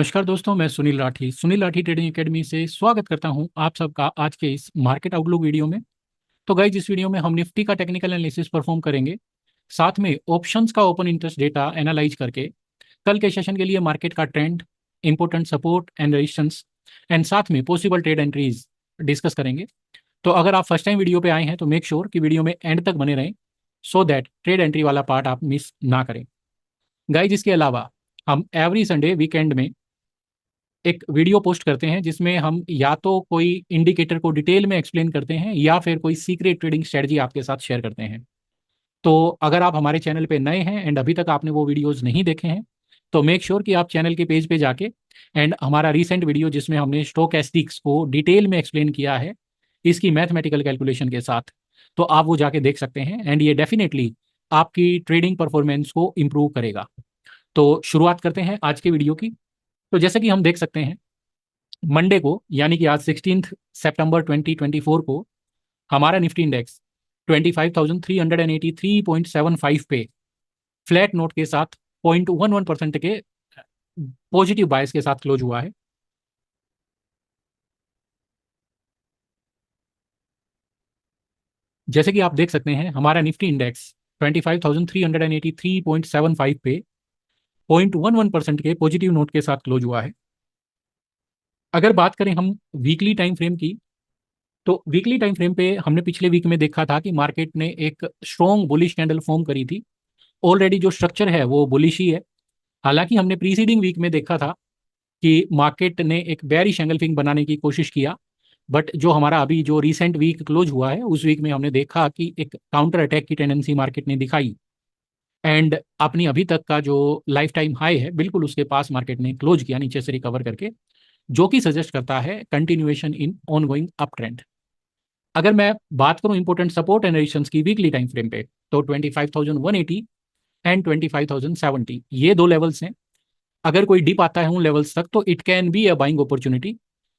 नमस्कार दोस्तों, मैं सुनील राठी ट्रेडिंग एकेडमी से स्वागत करता हूं आप सबका आज के इस मार्केट आउटलुक वीडियो में। तो गाइस, इस वीडियो में हम निफ्टी का टेक्निकल एनालिसिस परफॉर्म करेंगे, साथ में ऑप्शंस का ओपन इंटरेस्ट डेटा एनालाइज करके कल के सेशन के लिए मार्केट का trend, important support and resistance and साथ में पॉसिबल ट्रेड एंट्रीज डिस्कस करेंगे। तो अगर आप फर्स्ट टाइम वीडियो पे आए हैं तो मेक श्योर कि वीडियो में एंड तक बने रहें, सो दैट ट्रेड एंट्री वाला पार्ट आप मिस ना करें। गाइज, इसके अलावा हम एवरी संडे वीकेंड में एक वीडियो पोस्ट करते हैं जिसमें हम या तो कोई इंडिकेटर को डिटेल में एक्सप्लेन करते हैं या फिर कोई सीक्रेट ट्रेडिंग स्ट्रेटजी आपके साथ शेयर करते हैं। तो अगर आप हमारे चैनल पे नए हैं एंड अभी तक आपने वो वीडियोस नहीं देखे हैं तो मेक श्योर कि आप चैनल के पेज पे जाके एंड हमारा रिसेंट वीडियो जिसमें हमने स्टोकेस्टिक्स को डिटेल में एक्सप्लेन किया है इसकी मैथमेटिकल कैलकुलेशन के साथ, तो आप वो जाके देख सकते हैं एंड ये डेफिनेटली आपकी ट्रेडिंग परफॉर्मेंस को इम्प्रूव करेगा। तो शुरुआत करते हैं आज के वीडियो की। तो जैसे कि हम देख सकते हैं, मंडे को यानी कि आज 16 सितंबर 2024 को हमारा निफ्टी इंडेक्स 25,383.75 पे फ्लैट नोट के साथ 0.11% के पॉजिटिव बायस के साथ क्लोज हुआ है। जैसे कि आप देख सकते हैं, हमारा निफ्टी इंडेक्स 25,383.75 पे 0.11% के पॉजिटिव नोट के साथ क्लोज हुआ है। अगर बात करें हम वीकली टाइम फ्रेम की, तो वीकली टाइम फ्रेम पे हमने पिछले वीक में देखा था कि मार्केट ने एक स्ट्रॉन्ग बुलिश कैंडल फॉर्म करी थी। ऑलरेडी जो स्ट्रक्चर है वो बुलिश ही है। हालांकि हमने प्रीसीडिंग वीक में देखा था कि मार्केट ने एक बेयरिश एंगल्फिंग बनाने की कोशिश किया, बट जो हमारा अभी जो रिसेंट वीक क्लोज हुआ है उस वीक में हमने देखा कि एक काउंटर अटैक की टेंडेंसी मार्केट ने दिखाई एंड अपनी अभी तक का जो लाइफ टाइम हाई है बिल्कुल उसके पास मार्केट ने क्लोज किया नीचे से रिकवर करके, जो कि सजेस्ट करता है continuation in on going up trend. अगर मैं बात करूं इंपॉर्टेंट सपोर्ट एंड रेजिस्टेंस की वीकली टाइम फ्रेम पे, तो 25,180 एंड 25,070 ये दो लेवल्स हैं। अगर कोई डिप आता है उन लेवल्स तक तो it can be a buying opportunity,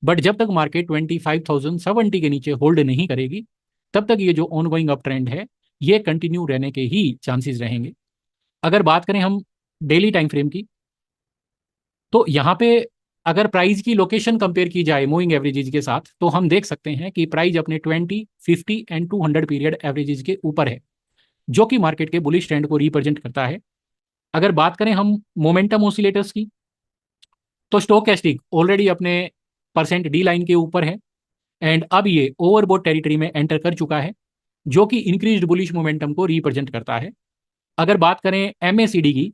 but जब तक मार्केट 25,070 के नीचे होल्ड नहीं करेगी तब तक ये जो ऑन गोइंग अप ट्रेंड है ये कंटिन्यू रहने के ही चांसेस रहेंगे। अगर बात करें हम डेली टाइम फ्रेम की, तो यहाँ पे अगर प्राइस की लोकेशन कंपेयर की जाए मूविंग एवरेजेस के साथ तो हम देख सकते हैं कि प्राइस अपने 20, 50 एंड 200 पीरियड एवरेजेस के ऊपर है, जो कि मार्केट के बुलिश ट्रेंड को रिप्रेजेंट करता है। अगर बात करें हम मोमेंटम ऑसिलेटर्स की, तो स्टोकेस्टिक ऑलरेडी अपने परसेंट डी लाइन के ऊपर है एंड अब ये ओवरबोट टेरिटरी में एंटर कर चुका है, जो कि इंक्रीज्ड बुलिश मोमेंटम को रिप्रेजेंट करता है। अगर बात करें एमएसीडी की,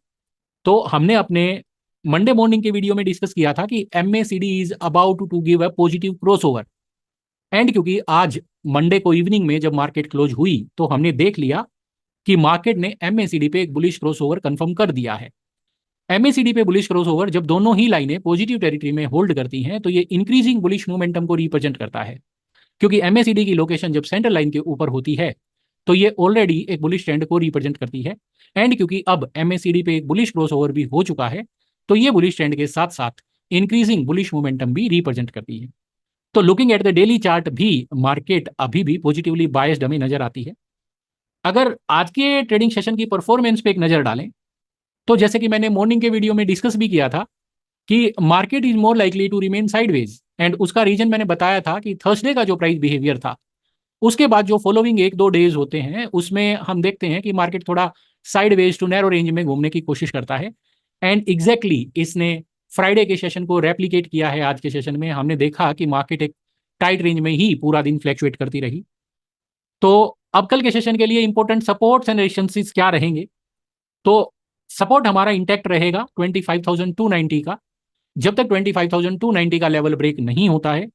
तो हमने अपने मंडे मॉर्निंग के वीडियो में डिस्कस किया था कि MACD is about to give a positive crossover and क्योंकि आज मंडे को इवनिंग में जब मार्केट क्लोज हुई तो हमने देख लिया कि मार्केट ने एमएसीडी पे एक बुलिश क्रॉसओवर कंफर्म कर दिया है। एमएसीडी पे बुलिश क्रॉसओवर जब दोनों ही लाइनें पॉजिटिव टेरिटरी में होल्ड करती हैं तो ये इंक्रीजिंग बुलिश मोमेंटम को रिप्रेजेंट करता है, क्योंकि एमएसीडी की लोकेशन जब सेंटर लाइन के ऊपर होती है तो ये ऑलरेडी एक बुलिश ट्रेंड को रिप्रेजेंट करती है एंड क्योंकि अब एमएसीडी पे एक बुलिश क्रॉसओवर भी हो चुका है तो ये बुलिश ट्रेंड के साथ साथ इंक्रीजिंग बुलिश मोमेंटम भी रिप्रेजेंट करती है। तो looking at the daily chart भी मार्केट अभी भी पॉजिटिवली बायस्ड हमें नजर आती है। अगर आज के ट्रेडिंग सेशन की परफॉर्मेंस पे एक नजर डालें, तो जैसे कि मैंने मॉर्निंग के वीडियो में डिस्कस भी किया था कि market is more likely to remain sideways and उसका रीजन मैंने बताया था कि थर्सडे का जो प्राइस बिहेवियर था उसके बाद जो फॉलोइंग एक दो डेज होते हैं उसमें हम देखते हैं कि मार्केट थोड़ा साइडवेज टू नैरो रेंज में घूमने की कोशिश करता है एंड एग्जैक्टली इसने फ्राइडे के सेशन को रेप्लिकेट किया है। आज के सेशन में हमने देखा कि मार्केट एक टाइट रेंज में ही पूरा दिन फ्लैक्चुएट करती रही। तो अब कल के सेशन के लिए इंपॉर्टेंट सपोर्ट्स एंड रेजिस्टेंसेस क्या रहेंगे, तो सपोर्ट हमारा इंटैक्ट रहेगा 25,290 का। जब तक 25,290 का लेवल ब्रेक नहीं होता है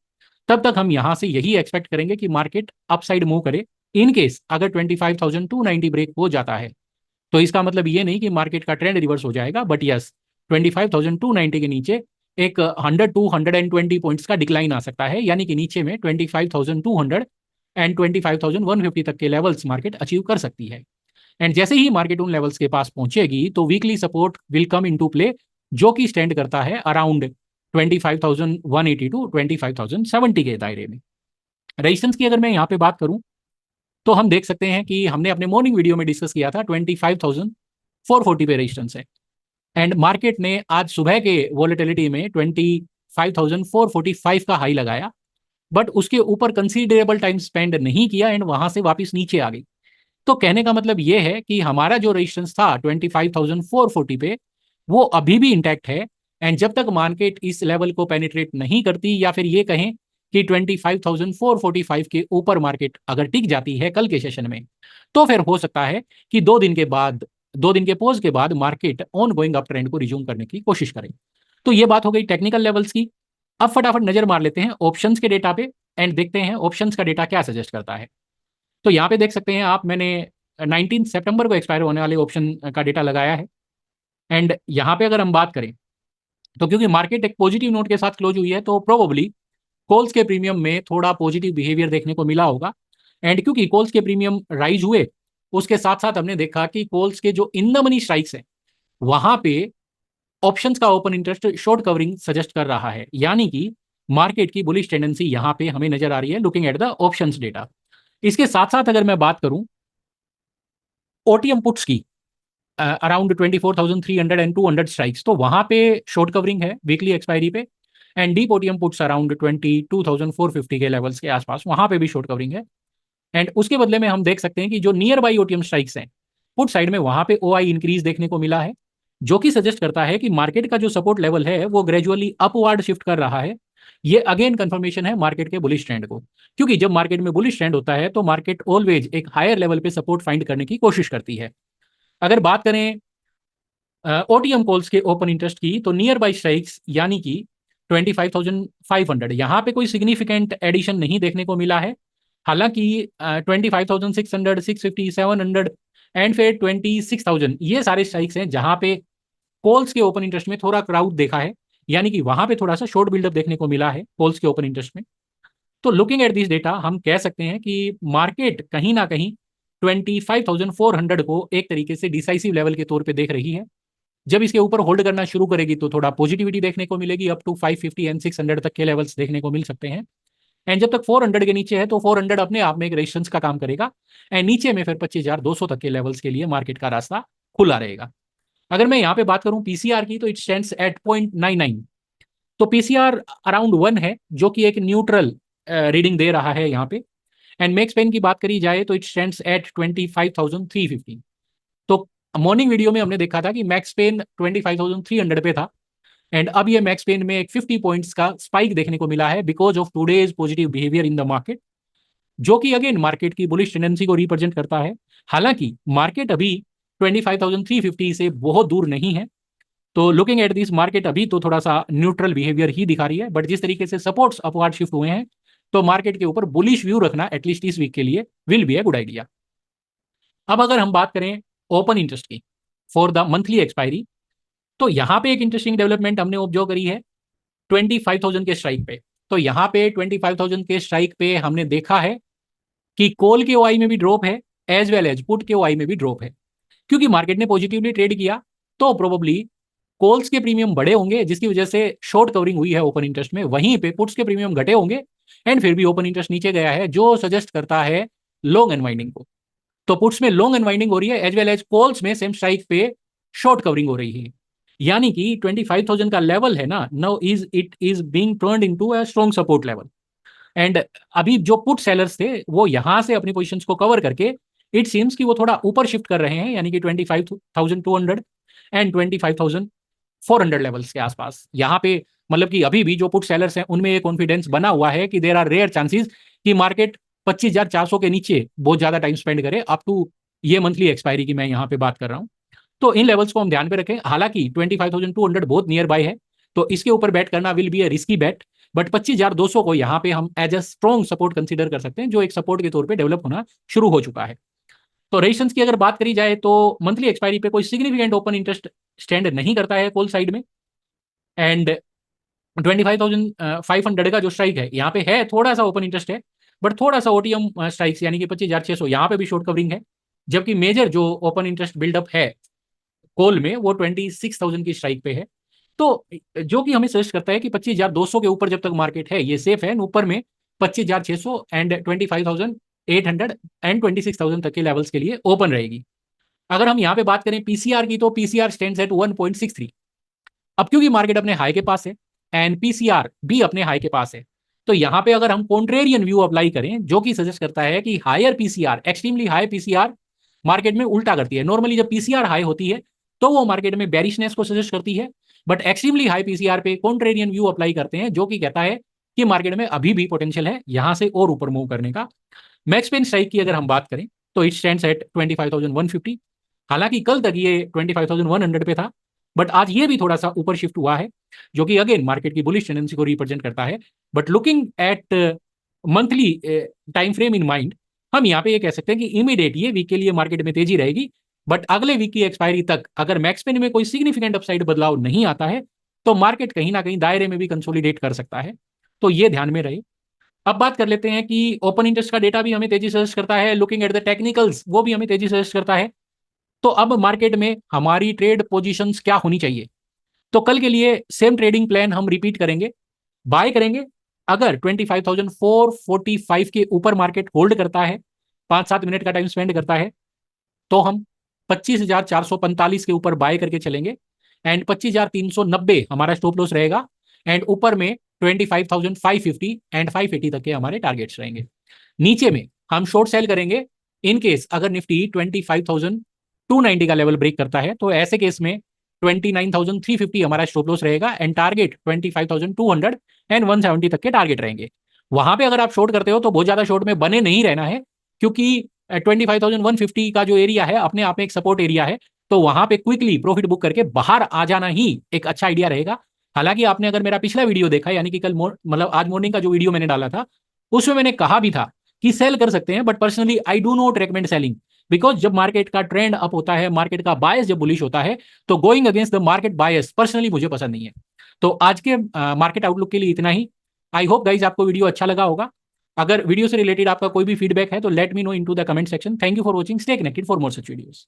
तब तक हम यहां से यही एक्सपेक्ट करेंगे कि मार्केट अपसाइड मूव करे। इन केस अगर 25,290 ब्रेक हो जाता है तो इसका मतलब ये नहीं कि मार्केट का ट्रेंड रिवर्स हो जाएगा, बट यस 25,290 के नीचे एक 100 टू 120 पॉइंट्स का डिक्लाइन आ सकता है, यानी कि नीचे में 25,200 एंड 25,150 तक के लेवल्स मार्केट अचीव कर सकती है। एंड जैसे ही मार्केट उन लेवल्स के पास पहुंचेगी तो weekly support will come into play, जो कि स्टैंड करता है अराउंड 25,180 टू 25,070 के दायरे में। रेजिस्टेंस की अगर मैं यहाँ पे बात करूं तो हम देख सकते हैं कि हमने अपने मॉर्निंग वीडियो में डिस्कस किया था 25,440 पे रेजिस्टेंस है एंड मार्केट ने आज सुबह के वॉलेटिलिटी में 25,445 का हाई लगाया, बट उसके ऊपर कंसीडरेबल टाइम स्पेंड नहीं किया एंड वहां से वापस नीचे आ गई। तो कहने का मतलब ये है कि हमारा जो रेजिस्टेंस था 25,440 पे, वो अभी भी इंटैक्ट है। एंड जब तक मार्केट इस लेवल को पेनिट्रेट नहीं करती, या फिर ये कहें कि 25,445 के ऊपर मार्केट अगर टिक जाती है कल के सेशन में, तो फिर हो सकता है कि 2 दिन के बाद, 2 दिन के पोज के बाद market on going up trend को रिज्यूम करने की कोशिश करे। तो ये बात हो गई टेक्निकल लेवल्स की। अब फटाफट नजर मार लेते हैं ऑप्शंस के डेटा पे एंड देखते हैं ऑप्शंस का डेटा क्या सजेस्ट करता है। तो यहाँ पे देख सकते हैं आप, मैंने 19 सितंबर को एक्सपायर होने वाले ऑप्शन का डेटा लगाया है। एंड यहाँ पे अगर हम बात करें, तो क्योंकि मार्केट एक पॉजिटिव नोट के साथ क्लोज हुई है, तो प्रोबेबली कॉल्स के प्रीमियम में थोड़ा पॉजिटिव बिहेवियर देखने को मिला होगा। एंड क्योंकि कॉल्स के प्रीमियम राइज हुए, उसके साथ साथ हमने देखा कि कॉल्स के जो इन द मनी स्ट्राइक्स है, वहां पे ऑप्शंस का open interest short covering suggest कर रहा है, यानी कि मार्केट की बुलिश टेंडेंसी यहाँ पे हमें नजर आ रही है looking at the options data. इसके साथ साथ अगर मैं बात करूं ओटीएम पुट्स की, अराउंड 24,300 एंड 200 स्ट्राइक्स, तो वहां पे शॉर्ट कवरिंग है वीकली एक्सपायरी पे। And deep OTM puts around 22,450 के लेवल्स के आसपास, वहां पे भी शॉर्ट कवरिंग है। एंड उसके बदले में हम देख सकते हैं कि जो नियर बाई ओटीएम स्ट्राइक्स हैं पुट साइड में, वहां पे ओआई इंक्रीज देखने को मिला है, जो कि सजेस्ट करता है कि मार्केट का जो सपोर्ट लेवल है वो ग्रेजुअली अपवर्ड शिफ्ट कर रहा है। ये अगेन कंफर्मेशन है मार्केट के बुलिश ट्रेंड को, क्योंकि जब मार्केट में बुलिश ट्रेंड होता है तो मार्केट ऑलवेज एक हायर लेवल पे सपोर्ट फाइंड करने की कोशिश करती है। अगर बात करें ओटीएम कॉल्स के ओपन इंटरेस्ट की, तो नियर बाई स्ट्राइक्स यानी कि 25,500, यहाँ पे कोई सिग्निफिकेंट एडिशन नहीं देखने को मिला है। हालांकि 25,600, 650, 700 एंड फिर 26,000, ये सारे स्ट्राइक्स हैं जहां पे कॉल्स के ओपन इंटरेस्ट में थोड़ा क्राउड देखा है, यानी कि वहां पे थोड़ा सा शॉर्ट बिल्डअप देखने को मिला है कॉल्स के ओपन इंटरेस्ट में। तो लुकिंग एट दिस डेटा हम कह सकते हैं कि मार्केट कहीं ना कहीं 25,400 को एक तरीके से डिसाइसिव लेवल के तौर पे देख रही है। जब इसके ऊपर होल्ड करना शुरू करेगी तो थोड़ा पॉजिटिविटी देखने को मिलेगी, अप टू 550 एंड 600 तक के लेवल्स देखने को मिल सकते हैं। एंड जब तक 400 के नीचे है तो 400 अपने आप में एक रेजिस्टेंस का काम करेगा, एंड नीचे में फिर 25,200 तक के लेवल्स के लिए मार्केट का रास्ता खुला रहेगा। अगर मैं यहाँ पे बात करूं पीसीआर की, तो इट स्टैंड्स एट 0.99। तो पीसीआर अराउंड 1 है, जो कि एक न्यूट्रल रीडिंग दे रहा है यहाँ पे। एंड मैक्स पेन की बात करी जाए तो इट स्टैंड्स एट 25,350। तो मॉर्निंग वीडियो में हमने देखा था कि मैक्स पेन 25,300 पे था, एंड अब ये मैक्स पेन में एक 50 पॉइंट्स का स्पाइक देखने को मिला है because of today's positive behaviour in the market, जो कि अगेन मार्केट की बुलिश टेंडेंसी को रिप्रेजेंट करता है। हालांकि मार्केट अभी 25,350 से बहुत दूर नहीं है, तो लुकिंग एट दिस मार्केट अभी तो थोड़ा सा न्यूट्रल बिहेवियर ही दिखा रही है, बट जिस तरीके से सपोर्ट्स अपवार्ड शिफ्ट हुए हैं, तो मार्केट के ऊपर बुलिश व्यू रखना एटलीस्ट इस वीक के लिए will be a good idea. अब अगर हम बात करें ओपन इंटरेस्ट की फॉर द मंथली एक्सपायरी, तो यहाँ पे एक इंटरेस्टिंग डेवलपमेंट हमने ऑब्जर्व करी है 25,000 के स्ट्राइक पे। तो यहाँ पे 25,000 के स्ट्राइक पे हमने देखा है कि कॉल के ओआई में भी ड्रॉप है, एज वेल एज पुट के ओआई में भी ड्रॉप है। क्योंकि मार्केट ने पॉजिटिवली ट्रेड किया, तो प्रोबेबली कॉल्स के प्रीमियम बढ़े होंगे, जिसकी वजह से शॉर्ट कवरिंग हुई है ओपन इंटरेस्ट में, वहीं पे पुट्स के प्रीमियम घटे होंगे, एंड फिर भी ओपन इंटरेस्ट नीचे गया है, जो सजेस्ट करता है लॉन्ग अनवाइंडिंग को। तो पुट्स में लॉन्ग अनवाइंडिंग हो रही है, एज वेल एज कॉल्स में सेम स्ट्राइक पे शॉर्ट कवरिंग हो रही है। यानी कि 25,000 का लेवल है ना, now it is being turned into a strong support level. And अभी जो पुट सेलर्स थे वो यहां से अपनी पोजीशंस को कवर करके इट सीम्स कि वो थोड़ा ऊपर शिफ्ट कर रहे हैं, यानी कि 25,200 एंड 25,400 लेवल्स के आसपास। यहाँ पे मतलब कि अभी भी जो पुट सेलर्स हैं उनमें ये कॉन्फिडेंस बना हुआ है कि देर आर रेयर चांसेस कि मार्केट 25,400 के नीचे बहुत ज्यादा टाइम स्पेंड करे अप टू ये मंथली एक्सपायरी की मैं यहाँ पे बात कर रहा हूँ। तो इन लेवल्स को हम ध्यान पे रखें। हालांकि 25,200 बहुत नियर बाय है, तो इसके ऊपर बैट करना will be a risky bet, but 25,200 को यहाँ पे हम as a strong support consider कर सकते हैं, जो एक सपोर्ट के तौर पे डेवलप होना शुरू हो चुका है। तो रेजिस्टेंस की अगर बात करी जाए तो मंथली एक्सपायरी पे कोई सिग्निफिकेंट ओपन इंटरेस्ट स्टैंड नहीं करता है कॉल साइड में। एंड 25,500 का जो स्ट्राइक है यहाँ पे है, थोड़ा सा ओपन इंटरेस्ट है, बट थोड़ा सा ओटीएम स्ट्राइक्स यानी कि 25,600 यहाँ पे भी शॉर्ट कवरिंग है। जबकि मेजर जो ओपन इंटरेस्ट बिल्डअप है कॉल में वो 26,000 की स्ट्राइक पे है। तो जो कि हमें सजेस्ट करता है कि 25,200 के ऊपर जब तक मार्केट है ये सेफ है, ऊपर में 25,600 एंड 25,800 एंड 26,000 तक के लेवल्स के लिए ओपन रहेगी। अगर हम यहाँ पे बात करें पीसीआर की, तो पीसीआर स्टैंड्स एट 1.63। अब क्योंकि मार्केट अपने हाई के पास है एंड पीसीआर भी अपने हाई के पास है, तो यहाँ पे अगर हम कॉन्ट्रेरियन व्यू अप्लाई करें जो कि सजेस्ट करता है कि higher PCR, extremely high PCR market में उल्टा करती है। नॉर्मली जब पीसीआर हाई होती है तो वो मार्केट में बेरिशनेस को सजेस्ट करती है, बट एक्सट्रीमली हाई पीसीआर पे कॉन्ट्रेरियन व्यू अप्लाई करते हैं जो कि कहता है कि मार्केट में अभी भी पोटेंशियल है यहाँ से और ऊपर मूव करने का। मैक्स पेन स्ट्राइक की अगर हम बात करें तो इट स्टैंड्स एट 25,150। हालांकि कल तक ये 25,100 पे था, बट आज ये भी थोड़ा सा ऊपर शिफ्ट हुआ है, जो कि अगेन मार्केट की बुलिश टेंडेंसी को रिप्रेजेंट करता है। But looking at monthly time frame in mind, हम यहाँ पे ये कह सकते हैं कि इमीडिएट ये वीक के लिए मार्केट में तेजी रहेगी, बट अगले वीक की एक्सपायरी तक अगर मैक्स पेन में कोई सिग्निफिकेंट अपसाइड बदलाव नहीं आता है तो मार्केट कहीं ना कहीं दायरे में भी कंसोलिडेट कर सकता है, तो ये ध्यान में रहे। अब बात कर लेते हैं कि ओपन इंटरेस्ट का डेटा भी हमें तेजी सजेस्ट करता है, लुकिंग एट द टेक्निकल्स वो भी हमें तेजी सजेस्ट करता है। तो अब मार्केट में हमारी ट्रेड पोजीशंस क्या होनी चाहिए? तो कल के लिए सेम ट्रेडिंग प्लान हम रिपीट करेंगे, बाय करेंगे अगर 25,445 के ऊपर मार्केट होल्ड करता है, 5-7 मिनट का टाइम स्पेंड करता है, तो हम 25,445 के ऊपर बाय करके चलेंगे एंड 25,390 हमारा स्टॉप लॉस रहेगा एंड ऊपर में 25,550 एंड 580 तक के हमारे टारगेट्स रहेंगे। नीचे में हम शॉर्ट सेल करेंगे इन केस अगर निफ्टी 25,290 का लेवल ब्रेक करता है, तो ऐसे केस में 29,350 हमारा स्टॉप लॉस रहेगा एंड टारगेट 25,200 एंड 170 तक के टारगेट रहेंगे। वहां पे अगर आप शॉर्ट करते हो तो बहुत ज्यादा शॉर्ट में बने नहीं रहना है, क्योंकि 25,150 का जो एरिया है अपने आप में एक सपोर्ट एरिया है, तो वहां पे क्विकली प्रॉफिट बुक करके बाहर आ जाना ही एक अच्छा आइडिया रहेगा। हालांकि आपने अगर मेरा पिछला वीडियो देखा, यानी कि कल मतलब आज मॉर्निंग का जो वीडियो मैंने डाला था, उसमें मैंने कहा भी था कि सेल कर सकते हैं, but personally I do not recommend selling, because जब मार्केट का ट्रेंड अप होता है, मार्केट का बायस जब बुलिश होता है, तो going against the market bias personally मुझे पसंद नहीं है। तो आज के मार्केट आउटलुक के लिए इतना ही। आई होप गाइज आपको वीडियो अच्छा लगा होगा। अगर वीडियो से रिलेटेड आपका कोई भी फीडबैक है तो let me know into the comment section. Thank you for watching, stay connected for more such videos.